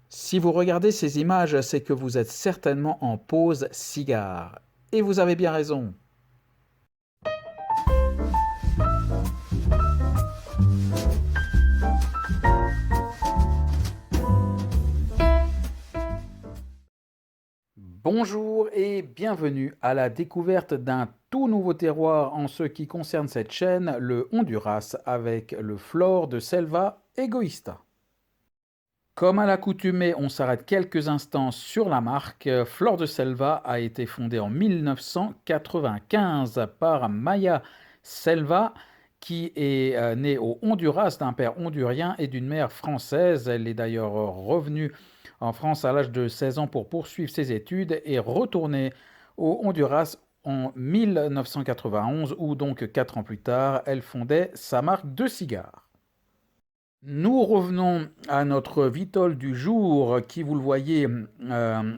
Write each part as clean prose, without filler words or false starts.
Si vous regardez ces images, c'est que vous êtes certainement en pause cigare. Et vous avez bien raison. Bonjour et bienvenue à la découverte d'un tout nouveau terroir en ce qui concerne cette chaîne, le Honduras, avec le Flor de Selva Egoísta. Comme à l'accoutumée, on s'arrête quelques instants sur la marque. Flor de Selva a été fondée en 1995 par Maya Selva, qui est née au Honduras d'un père hondurien et d'une mère française. Elle est d'ailleurs revenue en France à l'âge de 16 ans pour poursuivre ses études et retournée au Honduras en 1991, où donc 4 ans plus tard, elle fondait sa marque de cigares. Nous revenons à notre Vitol du jour qui, vous le voyez,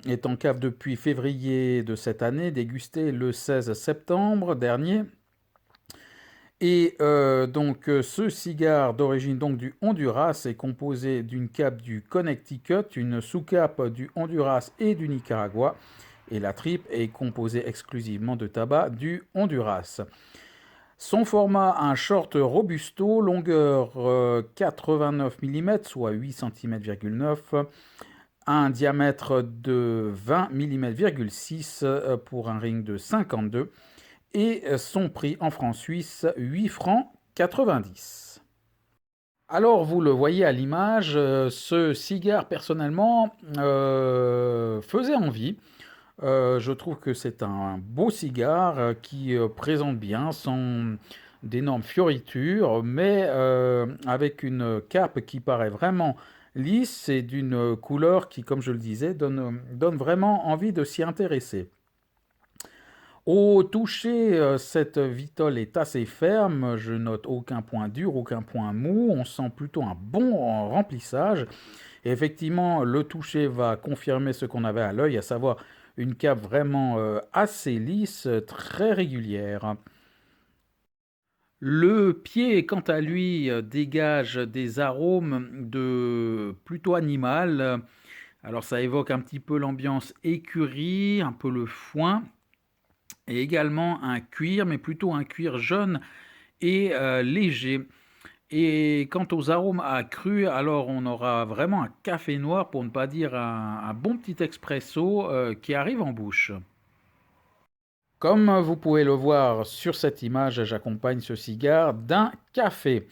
est en cave depuis février de cette année, dégusté le 16 septembre dernier. Et ce cigare d'origine donc du Honduras est composé d'une cape du Connecticut, une sous-cape du Honduras et du Nicaragua. Et la tripe est composée exclusivement de tabac du Honduras. Son format, un short robusto, longueur 89 mm, soit 8 cm,9 cm, un diamètre de 20 mm,6 pour un ring de 52 et son prix en francs suisses, 8 francs 90. Alors, vous le voyez à l'image, ce cigare, personnellement, faisait envie. Je trouve que c'est un beau cigare qui présente bien, sans d'énormes fioritures, mais avec une cape qui paraît vraiment lisse et d'une couleur qui, comme je le disais, donne vraiment envie de s'y intéresser. Au toucher, cette vitole est assez ferme, je note aucun point dur, aucun point mou, on sent plutôt un bon remplissage. Et effectivement, le toucher va confirmer ce qu'on avait à l'œil, à savoir une cape vraiment assez lisse, très régulière. Le pied, quant à lui, dégage des arômes de plutôt animal. Alors ça évoque un petit peu l'ambiance écurie, un peu le foin, et également un cuir, mais plutôt un cuir jaune et léger. Et quant aux arômes accrus, alors on aura vraiment un café noir, pour ne pas dire un bon petit expresso qui arrive en bouche. Comme vous pouvez le voir sur cette image, j'accompagne ce cigare d'un café.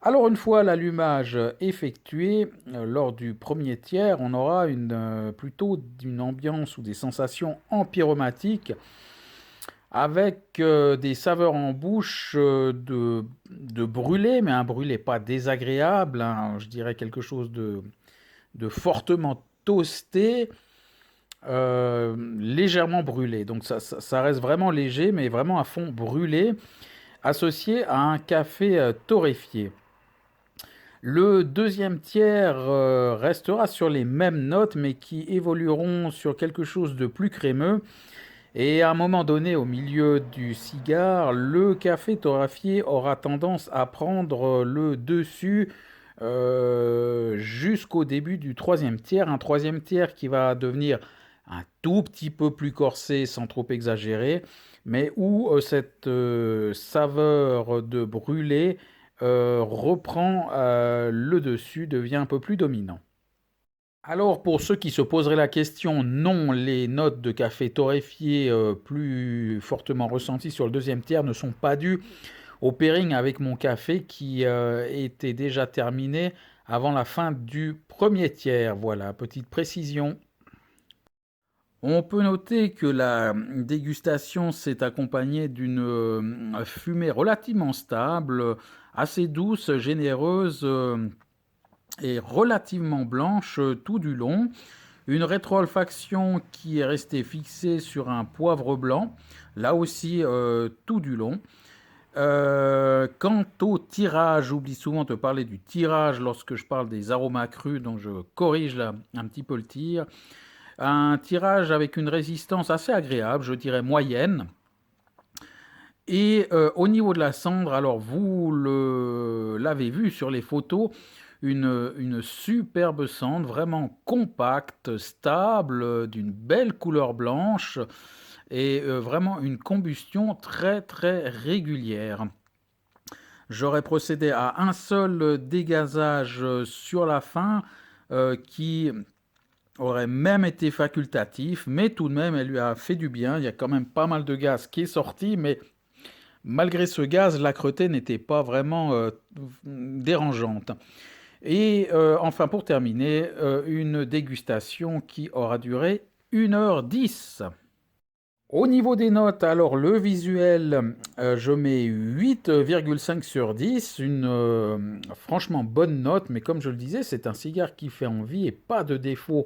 Alors une fois l'allumage effectué, lors du premier tiers, on aura plutôt une ambiance ou des sensations empyromatiques avec des saveurs en bouche de brûlé, mais un brûlé pas désagréable, hein, je dirais quelque chose de fortement toasté, légèrement brûlé. Donc ça reste vraiment léger, mais vraiment à fond brûlé, associé à un café torréfié. Le deuxième tiers restera sur les mêmes notes, mais qui évolueront sur quelque chose de plus crémeux. Et à un moment donné, au milieu du cigare, le café torréfié aura tendance à prendre le dessus jusqu'au début du troisième tiers. Un troisième tiers qui va devenir un tout petit peu plus corsé sans trop exagérer, mais où cette saveur de brûlé reprend le dessus, devient un peu plus dominant. Alors, pour ceux qui se poseraient la question, non, les notes de café torréfié plus fortement ressenties sur le deuxième tiers ne sont pas dues au pairing avec mon café qui était déjà terminé avant la fin du premier tiers. Voilà, petite précision. On peut noter que la dégustation s'est accompagnée d'une fumée relativement stable, assez douce, généreuse et relativement blanche tout du long. Une rétro-olfaction qui est restée fixée sur un poivre blanc, là aussi tout du long. Quant au tirage, j'oublie souvent de parler du tirage lorsque je parle des aromas crus, donc je corrige là un petit peu le tir. Un tirage avec une résistance assez agréable, je dirais moyenne. Et au niveau de la cendre, alors vous l'avez vu sur les photos, une superbe cendre, vraiment compacte, stable, d'une belle couleur blanche et vraiment une combustion très très régulière. J'aurais procédé à un seul dégazage sur la fin qui aurait même été facultatif, mais tout de même, elle lui a fait du bien. Il y a quand même pas mal de gaz qui est sorti, mais malgré ce gaz, l'âcreté n'était pas vraiment dérangeante. Et enfin, pour terminer, une dégustation qui aura duré 1h10. Au niveau des notes, alors le visuel, je mets 8,5 sur 10, une franchement bonne note, mais comme je le disais, c'est un cigare qui fait envie et pas de défaut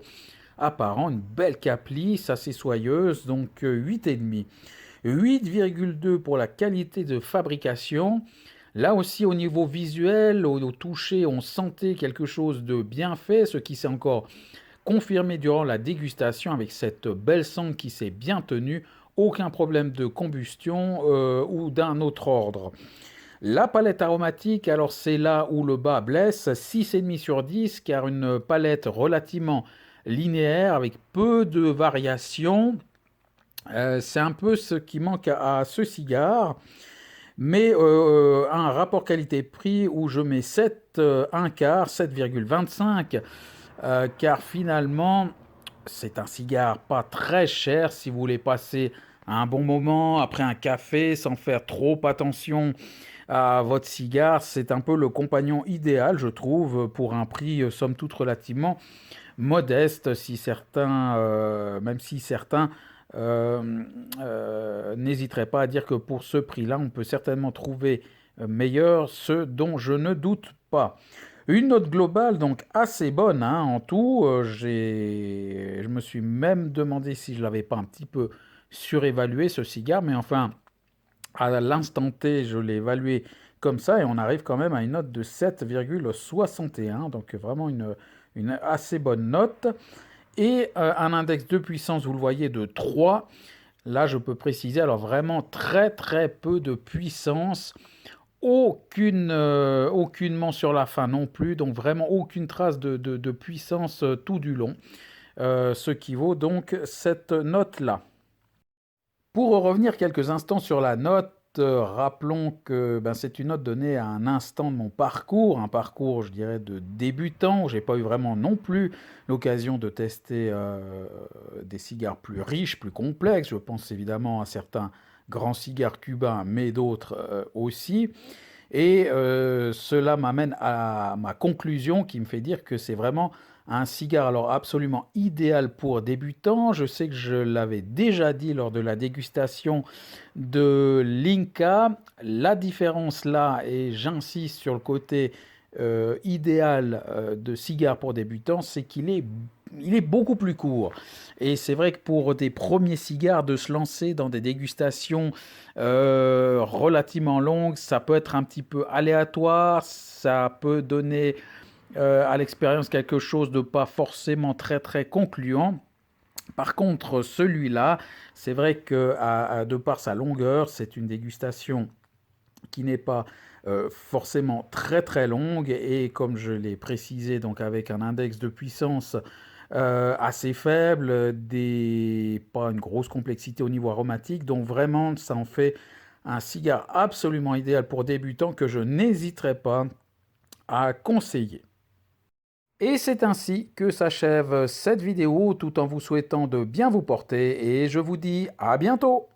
apparent, une belle cape-lisse assez soyeuse, donc 8,5. 8,2 pour la qualité de fabrication. Là aussi, au niveau visuel, au toucher, on sentait quelque chose de bien fait, ce qui s'est encore confirmé durant la dégustation avec cette belle cendre qui s'est bien tenue. Aucun problème de combustion ou d'un autre ordre. La palette aromatique, alors c'est là où le bas blesse, 6,5 sur 10, car une palette relativement linéaire avec peu de variations. C'est un peu ce qui manque à ce cigare. Mais un rapport qualité-prix où je mets 7, un quart, 7,25, car finalement, c'est un cigare pas très cher si vous voulez passer un bon moment après un café sans faire trop attention à votre cigare. C'est un peu le compagnon idéal, je trouve, pour un prix somme toute relativement modeste, si certains, même si certains n'hésiteraient pas à dire que pour ce prix-là, on peut certainement trouver meilleur, ce dont je ne doute pas. Une note globale donc assez bonne hein, en tout. Je me suis même demandé si je l'avais pas un petit peu surévalué ce cigare, mais enfin à l'instant T, je l'ai évalué comme ça et on arrive quand même à une note de 7,61, donc vraiment une assez bonne note. Et un index de puissance, vous le voyez, de 3. Là, je peux préciser, alors vraiment très très peu de puissance, aucunement sur la fin non plus, donc vraiment aucune trace de puissance tout du long, ce qui vaut donc cette note-là. Pour revenir quelques instants sur la note, rappelons que ben, c'est une note donnée à un instant de mon parcours, un parcours je dirais de débutant, où j'ai pas eu vraiment non plus l'occasion de tester des cigares plus riches, plus complexes, je pense évidemment à certains grands cigares cubains, mais d'autres aussi. Et cela m'amène à ma conclusion qui me fait dire que c'est vraiment un cigare alors absolument idéal pour débutants. Je sais que je l'avais déjà dit lors de la dégustation de l'Inca. La différence là, et j'insiste sur le côté idéal de cigare pour débutants, c'est qu'il est beaucoup plus court. Et c'est vrai que pour des premiers cigares, de se lancer dans des dégustations relativement longues, ça peut être un petit peu aléatoire, ça peut donner à l'expérience quelque chose de pas forcément très très concluant. Par contre, celui-là, c'est vrai que de par sa longueur, c'est une dégustation qui n'est pas forcément très très longue et comme je l'ai précisé, donc avec un index de puissance assez faible, pas une grosse complexité au niveau aromatique, donc vraiment ça en fait un cigare absolument idéal pour débutants que je n'hésiterai pas à conseiller. Et c'est ainsi que s'achève cette vidéo tout en vous souhaitant de bien vous porter et je vous dis à bientôt.